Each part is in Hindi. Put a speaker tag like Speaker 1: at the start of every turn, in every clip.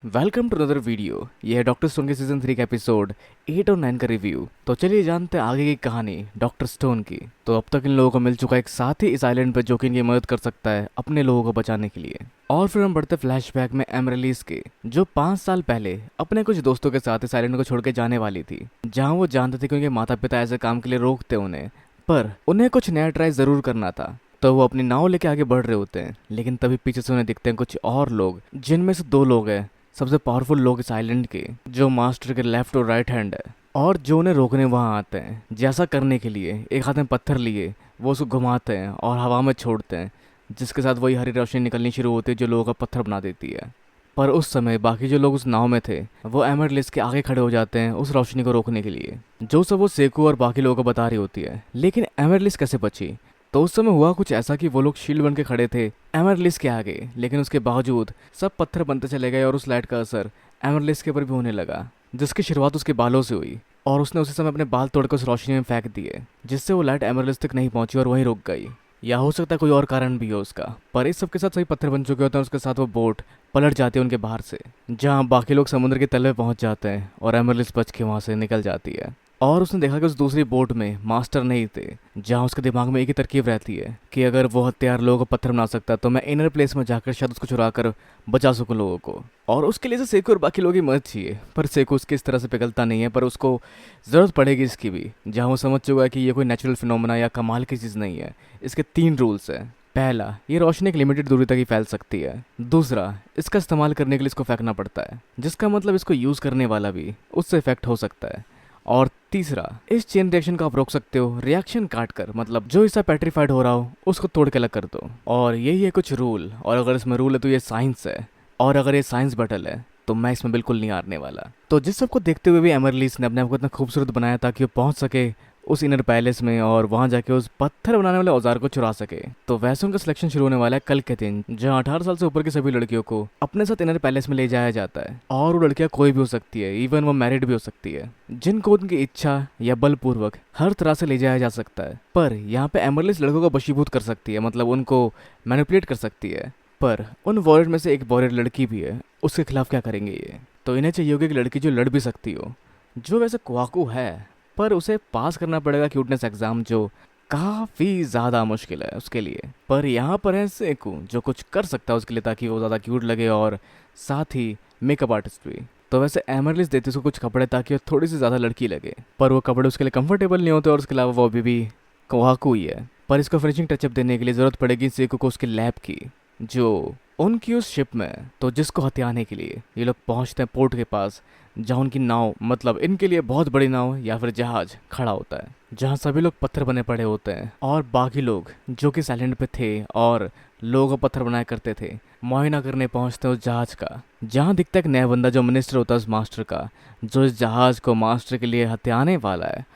Speaker 1: Welcome to another video. ये है डॉक्टर स्टोन के सीजन 3 का एपिसोड 8 और 9 का रिव्यू। तो चलिए जानते हैं आगे की कहानी डॉक्टर स्टोन की। तो अब तक इन लोगों को मिल चुका है एक साथी इस आइलैंड पर जो कि इनकी मदद कर सकता है अपने लोगों को बचाने के लिए। और फिर हम बढ़ते फ्लैशबैक में एमरेलिस के, जो 5 साल पहले अपने कुछ दोस्तों के साथ इस आइलैंड को छोड़ के जाने वाली थी, जहाँ वो जानते थे कि उनके माता पिता ऐसे काम के लिए रोकते उन्हें, पर उन्हें कुछ नया ट्राई जरूर करना था। तो वो अपनी नाव लेके आगे बढ़ रहे होते हैं, लेकिन तभी पीछे से उन्हें दिखते हैं कुछ और लोग, जिनमें से 2 लोग हैं सबसे पावरफुल लोग इस आइलैंड के, जो मास्टर के लेफ्ट और राइट हैंड है, और जो उन्हें रोकने वहाँ आते हैं। जैसा करने के लिए एक हाथ में पत्थर लिए वो उसको घुमाते हैं और हवा में छोड़ते हैं, जिसके साथ वही हरी रोशनी निकलनी शुरू होती है जो लोगों का पत्थर बना देती है। पर उस समय बाकी जो लोग उस नाव में थे वो एमरलिस के आगे खड़े हो जाते हैं उस रोशनी को रोकने के लिए, जो सब वो सेकू और बाकी लोगों को बता रही होती है। लेकिन एमरलिस कैसे बची? तो उस समय हुआ कुछ ऐसा कि वो लोग शील्ड बन के खड़े थे एमरलिस के आगे, लेकिन उसके बावजूद सब पत्थर बनते चले गए और उस लाइट का असर एमरलिस के ऊपर भी होने लगा, जिसकी शुरुआत उसके बालों से हुई और उसने उसी समय अपने बाल तोड़कर उस रोशनी में फेंक दिए, जिससे वो लाइट एमरलिस तक नहीं पहुंची और वहीं रुक गई। या हो सकता है कोई और कारण भी हो उसका, पर इस सब के साथ सभी पत्थर बन चुके होते हैं। उसके साथ वो बोट पलट जाती है उनके बाहर से, जहाँ बाकी लोग समुद्र के तल में पहुंच जाते हैं और एमरलिस बच के वहां से निकल जाती है। और उसने देखा कि उस दूसरी बोट में मास्टर नहीं थे, जहाँ उसके दिमाग में एक ही तरकीब रहती है कि अगर वो हथियार लोगों को पत्थर बना सकता तो मैं इनर प्लेस में जाकर शायद उसको चुरा कर बचा सकूं लोगों को। और उसके लिए सेकू और बाकी लोगों की मदद चाहिए, पर सेकू उसकी इस तरह से पिघलता नहीं है, पर उसको ज़रूरत पड़ेगी इसकी भी, जहाँ वो समझ चुका है कि ये कोई नेचुरल फिनोमेना या कमाल की चीज़ नहीं है। इसके 3 रूल्स हैं। पहला, ये रोशनी एक लिमिटेड दूरी तक ही फैल सकती है। दूसरा, इसका इस्तेमाल करने के लिए इसको फेंकना पड़ता है, जिसका मतलब इसको यूज़ करने वाला भी उससे इफेक्ट हो सकता है। और तीसरा, इस चेन रिएक्शन को आप रोक सकते हो रिएक्शन काट कर, मतलब जो हिस्सा पेट्रीफाइड हो रहा हो उसको तोड़ के अलग कर दो। और यही है कुछ रूल, और अगर इसमें रूल है तो ये साइंस है, और अगर ये साइंस बैटल है तो मैं इसमें बिल्कुल नहीं हारने वाला। तो जिस सबको देखते हुए भी एमरलिस ने अपने आप को इतना खूबसूरत बनाया ताकि वो पहुंच सके उस इनर पैलेस में और वहां जाके उस पत्थर बनाने वाले औजार को चुरा सके। तो वैसे उनका सिलेक्शन शुरू होने वाला है कल के दिन, जहां 18 साल से ऊपर की सभी लड़कियों को अपने साथ इनर पैलेस में ले जाया जाता है। और वो लड़कियां कोई भी हो सकती है, इवन वो मैरिड भी हो सकती है, जिनको उनकी इच्छा या बलपूर्वक हर तरह से ले जाया जा सकता है। पर यहाँ पे एमरलिस लड़कों को वशीभूत कर सकती है, मतलब उनको मैनिपुलेट कर सकती है। पर उन वॉरियर में से एक वॉरियर लड़की भी है, उसके खिलाफ क्या करेंगे ये? तो इन्हें चाहिए होगी एक लड़की जो लड़ भी सकती हो, जो वैसे क्वाकू है, पर उसे पास करना पड़ेगा क्यूटनेस एग्जाम, जो काफ़ी ज़्यादा मुश्किल है उसके लिए। पर यहाँ पर है सेकू, जो कुछ कर सकता है उसके लिए ताकि वो ज़्यादा क्यूट लगे, और साथ ही मेकअप आर्टिस्ट भी। तो वैसे एमरलिस देती उसको कुछ कपड़े ताकि वो थोड़ी सी ज़्यादा लड़की लगे, पर वो कपड़े उसके लिए कंफर्टेबल नहीं होते, और उसके अलावा वो अभी भी क्वाकू ही है। पर इसको फिनिशिंग टचअप देने के लिए ज़रूरत पड़ेगी सेकू को उसके लैब की, जो उनकी उस शिप में, तो जिसको हथियाने के लिए ये लोग पहुंचते हैं पोर्ट के पास, जहाँ उनकी नाव, मतलब इनके लिए बहुत बड़ी नाव या फिर जहाज खड़ा होता है, जहाँ सभी लोग पत्थर बने पड़े होते हैं। और बाकी लोग जो कि साइलैंड पे थे और लोगों को पत्थर बनाया करते थे, मुआयना करने पहुंचते हैं उस जहाज का, जहाँ दिखता है एक नया बंदा जो मिनिस्टर होता है उस मास्टर का, जो इस जहाज को मास्टर के लिए हथियाने वाला है।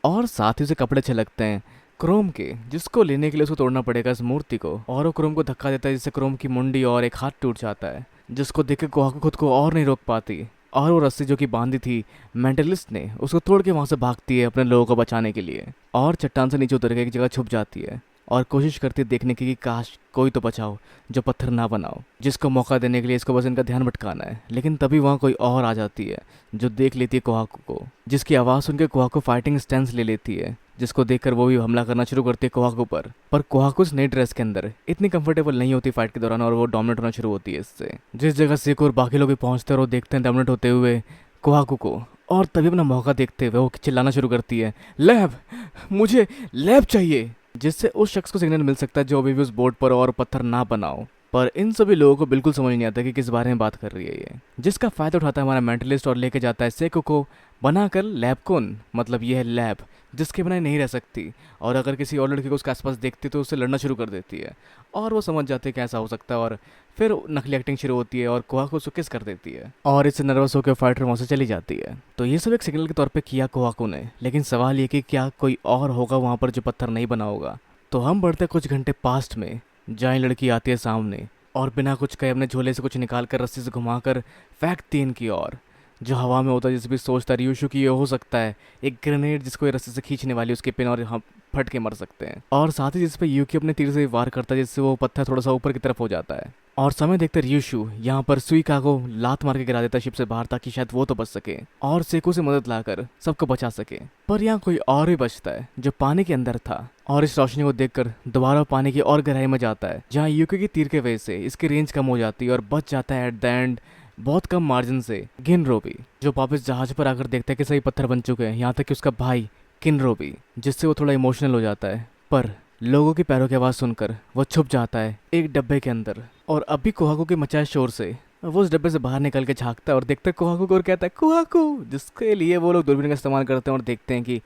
Speaker 1: और साथ ही उसे कपड़े अच्छे लगते हैं क्रोम के, जिसको लेने के लिए उसको तोड़ना पड़ेगा इस मूर्ति को, और वो क्रोम को धक्का देता है जिससे क्रोम की मुंडी और एक हाथ टूट जाता है, जिसको देख के कोहाको खुद को और नहीं रोक पाती, और वो रस्सी जो कि बांधी थी मेंटलिस्ट ने उसको तोड़ के वहां से भागती है अपने लोगों को बचाने के लिए, और चट्टान से नीचे उतर के एक जगह छुप जाती है और कोशिश करती है देखने की कि काश कोई तो बचाओ जो पत्थर ना बनाओ, जिसको मौका देने के लिए इसको बस इनका ध्यान भटकाना है। लेकिन तभी वहाँ कोई और आ जाती है जो देख लेती है कोहाको को, जिसकी आवाज़ सुन के कोहाको फाइटिंग स्टैंस ले लेती है, जिसको देखकर वो भी हमला करना शुरू करती है कोहाको पर। पर कोहाको इस नई ड्रेस के अंदर इतनी कंफर्टेबल नहीं होती फाइट के दौरान, और वो डोमिनेट होना शुरू होती है इससे। जिस जगह सेको और बाकी लोग भी पहुंचते हैं और वो देखते हैं डोमिनेट होते हुए कोहाको को, और तभी अपना मौका देखते हुए वो चिल्लाना शुरू करती है, लैब, मुझे लैब चाहिए, जिससे उस शख्स को सिग्नल मिल सकता है जो अभी भी उस बोर्ड पर, और पत्थर ना बनाओ। पर इन सभी लोगों को बिल्कुल समझ नहीं आता कि किस बारे में बात कर रही है ये, जिसका फायदा उठाता है हमारा मेंटलिस्ट और लेके जाता है सेको को बनाकर लैब कौन, मतलब ये है लैब जिसके बिना नहीं रह सकती, और अगर किसी और लड़की को उसके आसपास देखती तो उससे लड़ना शुरू कर देती है, और वो समझ जाते हैं कि ऐसा हो सकता है, और फिर नकली एक्टिंग शुरू होती है और कोहा को उसको किस कर देती है, और इससे नर्वस होकर फाइटर वहाँ से चली जाती है। तो ये सब एक सिग्नल के तौर पे किया कोहाको ने, लेकिन सवाल ये कि क्या कोई और होगा वहाँ पर जो पत्थर नहीं बना होगा। तो हम बढ़ते कुछ घंटे पास्ट में, जहाँ लड़की आती है सामने और बिना कुछ कहे अपने झोले से कुछ निकाल कर रस्सी से घुमाकर फेंकती है इनकी ओर, जो हवा में होता है। जिस भी सोचता है यूशु की ये हो सकता है एक ग्रेनेड जिसको ये रस्सी से खींचने वाली उसके पिन, और हम फट के मर सकते हैं। और साथ ही जिस पे यूकी अपने तीर से वार करता है जिससे वो पत्थर थोड़ा सा ऊपर की तरफ हो जाता है, और समय देखते रियुशु यहाँ पर सुइका को लात मार के गिरा देता शिप से बाहर ताकि शायद वो तो बच सके और सेको से मदद लाकर सबको बचा सके। पर यहाँ कोई और भी बचता है जो पानी के अंदर था और इस रोशनी को देखकर दोबारा पानी की और गहराई में जाता है, जहाँ यूकी की तीर के वजह से इसकी रेंज कम हो जाती है और बच जाता है एट द एंड बहुत कम मार्जिन से गिनरो भी, जो वापस जहाज पर आकर देखता है कि सही पत्थर बन चुके हैं, यहाँ तक कि उसका भाई किनरो भी, जिससे वो थोड़ा इमोशनल हो जाता है। पर लोगों की पैरों की आवाज़ सुनकर वो छुप जाता है एक डब्बे के अंदर और अभी कोहाकू के मचाए शोर से वो उस डब्बे से बाहर निकल के झांकता है और देखता है कोहाकू को और कहता है कोहाकू, जिसके लिए वो लोग दूरबीन का इस्तेमाल करते हैं और देखते हैं कि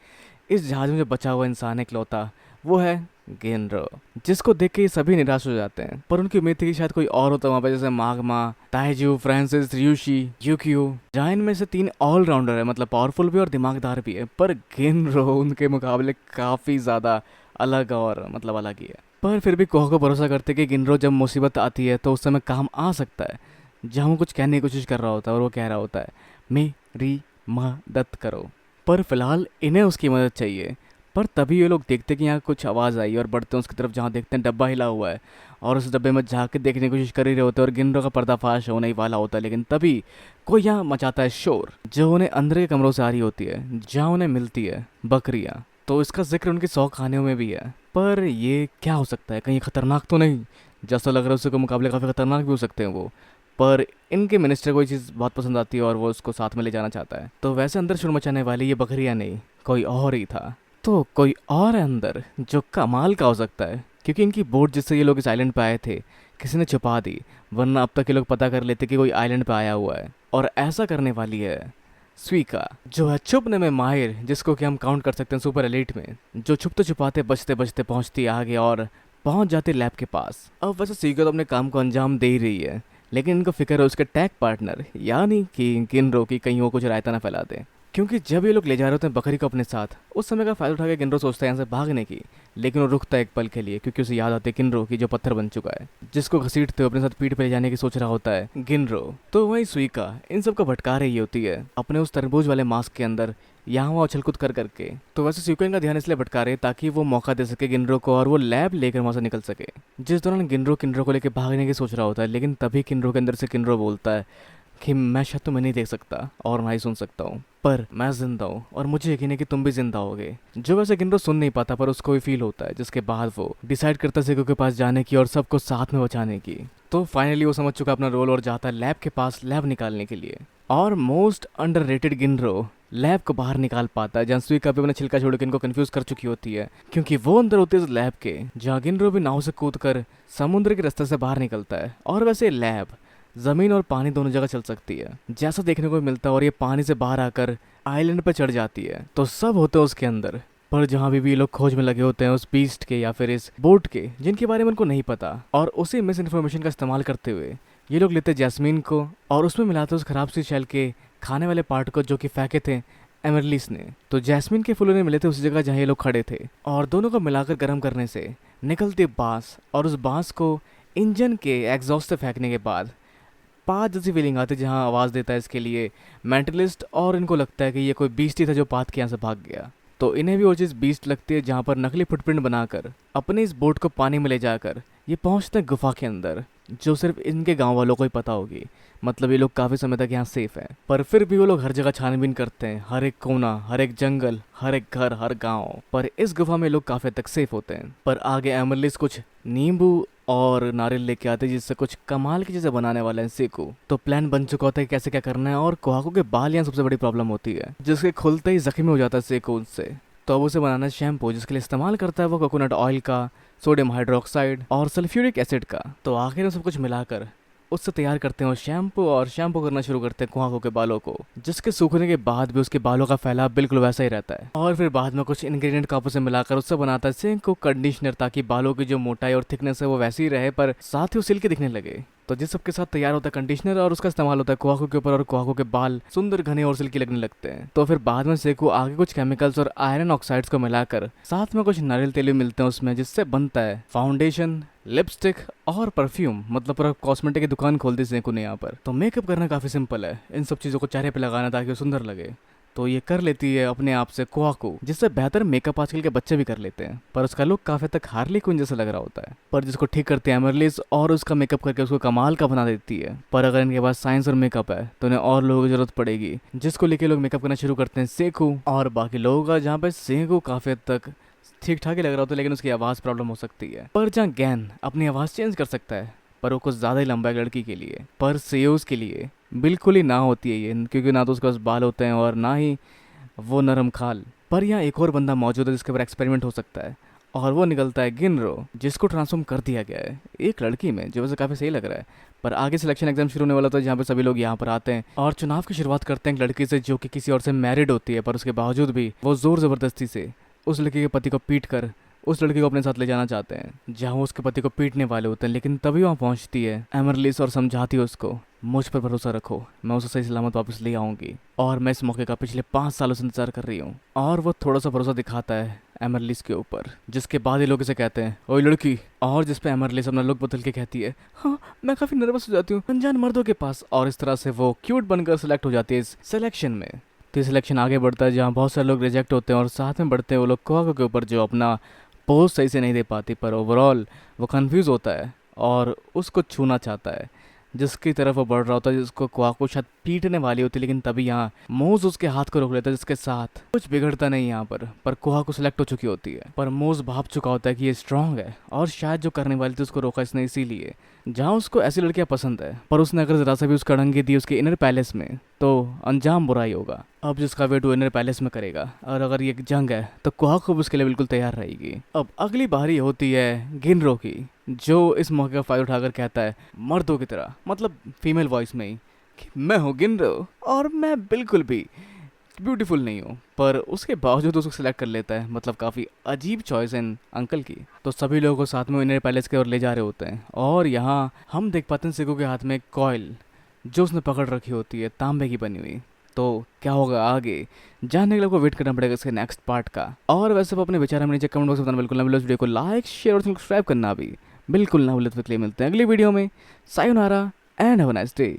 Speaker 1: इस जहाज में जो बचा हुआ इंसान इकलौता वो है गेनरो, जिसको देख के ये सभी निराश हो जाते हैं। पर उनकी उम्मीद थी कि शायद कोई और होता वहाँ पे, जैसे मागमा, ताइजू, फ्रांसिस, रियुशी, यूकियो, जहाँ इनमें से 3 ऑलराउंडर है, मतलब पावरफुल भी और दिमागदार भी है। पर गेनरो उनके मुकाबले काफ़ी ज़्यादा अलग और मतलब अलग ही है। पर फिर भी कोहा को भरोसा करते कि गिनरो जब मुसीबत आती है तो उस समय काम आ सकता है, जहाँ वो कुछ कहने की कोशिश कर रहा होता है और वो कह रहा होता है मेरी मदद करो। पर फिलहाल इन्हें उसकी मदद चाहिए। पर तभी ये लोग देखते कि यहाँ कुछ आवाज़ आई और बढ़ते हैं उसकी तरफ, जहाँ देखते हैं डब्बा हिला हुआ है और उस डब्बे में झाँक के देखने की कोशिश कर ही रहे होते हैं और गिनरो का पर्दाफाश होने ही वाला होता है। लेकिन तभी कोई यहाँ मचाता है शोर, जो उन्हें अंदर के कमरों से आ रही होती है, जहाँ उन्हें मिलती है बकरियाँ। तो इसका जिक्र उनकी 100 खानों में भी है। पर ये क्या हो सकता है, कहीं खतरनाक तो नहीं? जैसा लग रहा है उसके मुकाबले काफ़ी खतरनाक भी हो सकते हैं वो। पर इनके मिनिस्टर को ये चीज़ बहुत पसंद आती है और वो उसको साथ में ले जाना चाहता है। तो वैसे अंदर शोर मचाने वाली ये बकरियाँ नहीं, कोई और ही था। तो कोई और है अंदर जो कमाल का हो सकता है, क्योंकि इनकी बोट जिससे ये लोग इस आइलैंड पे आए थे किसी ने छुपा दी, वरना अब तक ये लोग पता कर लेते कि कोई आइलैंड पे आया हुआ है। और ऐसा करने वाली है सुइका, जो है छुपने में माहिर, जिसको कि हम काउंट कर सकते हैं सुपर एलीट में, जो छुपते छुपाते बचते बचते पहुंचती आगे और पहुंच जाती लैब के पास। अब वैसे सुइका तो अपने काम को अंजाम दे ही रही है, लेकिन इनको फिक्र है उसके टैग पार्टनर यानी कि गिनरो की कहीं वो कुछ रायता ना फैला दे। क्योंकि जब ये लोग ले जा रहे होते हैं बकरी को अपने साथ, उस समय का फायदा उठा के गिनरो सोचता है यहाँ से भागने की, लेकिन वो रुकता है एक पल के लिए, क्योंकि उसे याद आती है गिनरो की जो पत्थर बन चुका है, जिसको घसीटते हुए अपने साथ पीठ पे ले जाने की सोच रहा होता है गिनरो। तो वही सुइका इन सब को भटका रही होती है अपने उस तरबूज वाले मास्क के अंदर, यहाँ वहाँ उछल कूद कर करके। तो वैसे सुइका इनका ध्यान इसलिए भटका रहे ताकि वो मौका दे सके गिनरो को और वो लैब लेकर वहाँ से निकल सके। जिस दौरान गिनरो किनरो को लेकर भागने की सोच रहा होता है, लेकिन तभी किनरो के अंदर से किनरो बोलता है कि मैं शायद तुम्हें नहीं देख सकता और ना ही सुन सकता हूँ, पर मैं जिंदा हूँ और मुझे यकीन है कि तुम भी जिंदा होगे। जो वैसे गिनरो सुन नहीं पाता, पर उसको भी फील होता है, जिसके बाद वो डिसाइड करता है सेको के पास जाने की और सबको साथ में बचाने की। तो फाइनली वो समझ चुका अपना रोल और जाता है लैब के पास लैब निकालने के लिए। और मोस्ट अंडररेटेड गिनरो लैब को बाहर निकाल पाता है, जहाँ सुइका भी अपना छिलका छोड़ के इनको कंफ्यूज कर चुकी होती है, क्योंकि वो अंदर होती है इस लैब के, जहाँ गिनरो भी नाव से कूद कर समुद्र के रास्ते से बाहर निकलता है। और वैसे लैब जमीन और पानी दोनों जगह चल सकती है जैसा देखने को मिलता है, और ये पानी से बाहर आकर आइलैंड पर चढ़ जाती है। तो सब होते हैं उसके अंदर, पर जहाँ भी लोग खोज में लगे होते हैं उस बीस्ट के या फिर इस बोट के, जिनके बारे में उनको नहीं पता, और उसी मिस इन्फॉर्मेशन का इस्तेमाल करते हुए ये लोग लेते जैस्मीन को और उसमें मिलाते उस खराब सी शेल के खाने वाले पार्ट को, जो कि फेंके थे एमरलिस ने। तो जैस्मीन के फूलों ने मिले थे उसी जगह जहाँ ये लोग खड़े थे, और दोनों को मिलाकर गर्म करने से निकलती बांस, और उस बांस को इंजन के एग्जॉस्ट से फेंकने के बाद पाथ जैसी फीलिंग आती है, जहाँ आवाज़ देता है इसके लिए मेंटलिस्ट, और इनको लगता है कि ये कोई बीस्ट ही था जो पाथ के यहाँ से भाग गया। तो इन्हें भी वो चीज़ बीस्ट लगती है, जहाँ पर नकली फुटप्रिंट बनाकर अपने इस बोट को पानी में ले जाकर ये पहुँचते हैं गुफा के अंदर, जो सिर्फ इनके गांव वालों को ही पता होगी। मतलब ये लोग काफ़ी समय तक यहाँ सेफ हैं, पर फिर भी वो लोग हर जगह छानबीन करते हैं, हर एक कोना, हर एक जंगल, हर एक घर, हर गांव, पर इस गुफा में लोग काफ़ी तक सेफ होते हैं। पर आगे एमरलिस कुछ नींबू और नारियल लेके आते हैं, जिससे कुछ कमाल की चीज़ें बनाने वाले हैं सेको। तो प्लान बन चुका होता है कैसे क्या करना है, और कोहाको के बाल यहाँ सबसे बड़ी प्रॉब्लम होती है, जिसके खुलते ही जख्मी हो जाता है सेको उससे। तो अब उसे बनाना है शैम्पू, जिसके लिए इस्तेमाल करता है वो कोकोनट ऑयल का, सोडियम हाइड्रोक्साइड और सल्फ्यूरिक एसिड का। तो आखिर में सब कुछ मिलाकर उससे तैयार करते हैं वो शैम्पू, और शैम्पू करना शुरू करते हैं कोहाको के बालों को, जिसके सूखने के बाद भी उसके बालों का फैलाव बिल्कुल वैसा ही रहता है। और फिर बाद में कुछ इंग्रेडिएंट का आपस में मिलाकर उससे बनाता है सेको कंडीशनर, ताकि बालों की जो मोटाई और थिकनेस है वो वैसी ही रहे, पर साथ ही वो सिल्की दिखने लगे। तो जिस सबके साथ तैयार होता है कंडीशनर, और उसका इस्तेमाल होता है कोहाको के ऊपर, और कोहाको के बाल सुंदर घने और सिल्की लगने लगते हैं। तो फिर बाद में सेको आगे कुछ केमिकल्स और आयरन ऑक्साइड्स को मिलाकर साथ में कुछ नारियल तेल भी मिलते हैं उसमें, जिससे बनता है फाउंडेशन, लिपस्टिक और परफ्यूम। मतलब पूरा कॉस्मेटिक की दुकान खोल दी सेको ने यहाँ पर। तो मेकअप करना काफ़ी सिंपल है, इन सब चीज़ों को चेहरे पे लगाना ताकि वो सुंदर लगे। तो ये कर लेती है अपने आप से कोआ को, जिससे बेहतर मेकअप आजकल के बच्चे भी कर लेते हैं। पर उसका लुक काफी तक हार्ली क्विन जैसा लग रहा होता है, पर जिसको ठीक करती है एमरलिस और उसका मेकअप करके उसको कमाल का बना देती है। पर अगर इनके पास साइंस और मेकअप है तो इन्हें और लोगों की जरूरत पड़ेगी, जिसको लेके लोग मेकअप करना शुरू करते हैं सेकू और बाकी लोगों का, जहाँ पे सेकू काफी हद तक ठीक ठाक ही लग रहा होता है, लेकिन उसकी आवाज़ प्रॉब्लम हो सकती है। पर जहाँ गैन अपनी आवाज़ चेंज कर सकता है, पर वो कुछ ज़्यादा ही लंबा है लड़की के लिए, पर सेयोस के लिए बिल्कुल ही ना होती है ये, क्योंकि ना तो उसके पास बाल होते हैं और ना ही वो नरम खाल। पर यहाँ एक और बंदा मौजूद है जिसके ऊपर एक्सपेरिमेंट हो सकता है, और वो निकलता है गिनरो, जिसको ट्रांसफॉर्म कर दिया गया है एक लड़की में, जो वैसे काफ़ी सही लग रहा है। पर आगे सिलेक्शन एग्जाम शुरू होने वाला था, जहाँ पे सभी लोग यहाँ पर आते हैं और चुनाव की शुरुआत करते हैं एक लड़की से जो कि किसी और से मैरिड होती है, पर उसके बावजूद भी वो जोर ज़बरदस्ती से उस लड़की के पति को पीट कर उस लड़की को अपने साथ ले जाना चाहते हैं, जहाँ वो उसके पति को पीटने वाले होते हैं। लेकिन तभी वहाँ पहुँचती है एमरलिस और समझाती है उसको, मुझ पर भरोसा रखो, मैं उसे सही सलामत वापस ले आऊंगी, और मैं इस मौके का पिछले 5 सालों से इंतजार कर रही हूँ। और वो थोड़ा सा भरोसा दिखाता है एमरलिस के ऊपर, जिसके बाद ये लोग इसे कहते हैं ओए लड़की, और जिस पे एमरलिस अपना लुक बदल के कहती है हाँ मैं काफी नर्वस हो जाती हूँ अनजान मर्दों के पास, और इस तरह से वो क्यूट बनकर सिलेक्ट हो जाती है इस सिलेक्शन में। तो सिलेक्शन आगे बढ़ता है, जहाँ बहुत सारे लोग रिजेक्ट होते हैं और साथ में बढ़ते हैं वो लोग कोहाको के ऊपर, जो अपना पोज सही से नहीं दे पाती, पर ओवरऑल वो कंफ्यूज होता है और उसको छूना चाहता है, जिसकी तरफ वो बढ़ रहा होता है, जिसको कोहाको शायद पीटने वाली होती है। लेकिन तभी यहाँ मोज उसके हाथ को रोक लेता है, जिसके साथ कुछ बिगड़ता नहीं यहाँ पर कोहाको सिलेक्ट हो चुकी होती है। पर मोज भाप चुका होता है कि ये स्ट्रांग है और शायद जो करने वाली थी उसको रोका इसने इसीलिए। जहाँ उसको ऐसी लड़कियाँ पसंद है, पर उसने अगर जरा सा भी उसका अड़ंगी दी उसके इनर पैलेस में तो अंजाम बुरा ही होगा। अब जिसका वेट वो इनर पैलेस में करेगा, और अगर ये जंग है तो कोहाको उसके लिए बिल्कुल तैयार रहेगी। अब अगली बारी होती है गिनरो की, जो इस मौके का फायदा उठाकर कहता है मर्दों की तरह, मतलब फीमेल वॉइस में ही, कि मैं हूँ गिनरो और मैं बिल्कुल भी ब्यूटीफुल नहीं हूँ। पर उसके बावजूद उसको सिलेक्ट कर लेता है, मतलब काफ़ी अजीब चॉइस है अंकल की। तो सभी लोगों को साथ में इनर पैलेस की ओर ले जा रहे होते हैं, और यहाँ हम देख पाते हैं सिको के हाथ में एक कॉइल जो उसने पकड़ रखी होती है तांबे की बनी हुई। तो क्या होगा आगे जानने के लिए आपको वेट करना पड़ेगा इसके नेक्स्ट पार्ट का। और वैसे आप अपने विचार हमें नीचे कमेंट बॉक्स में बताना बिल्कुल ना भूलें। इस वीडियो को लाइक शेयर और सब्सक्राइब करना भी बिल्कुल ना भूलें। तो मिलते हैं अगली वीडियो में। Sayonara and have a nice day.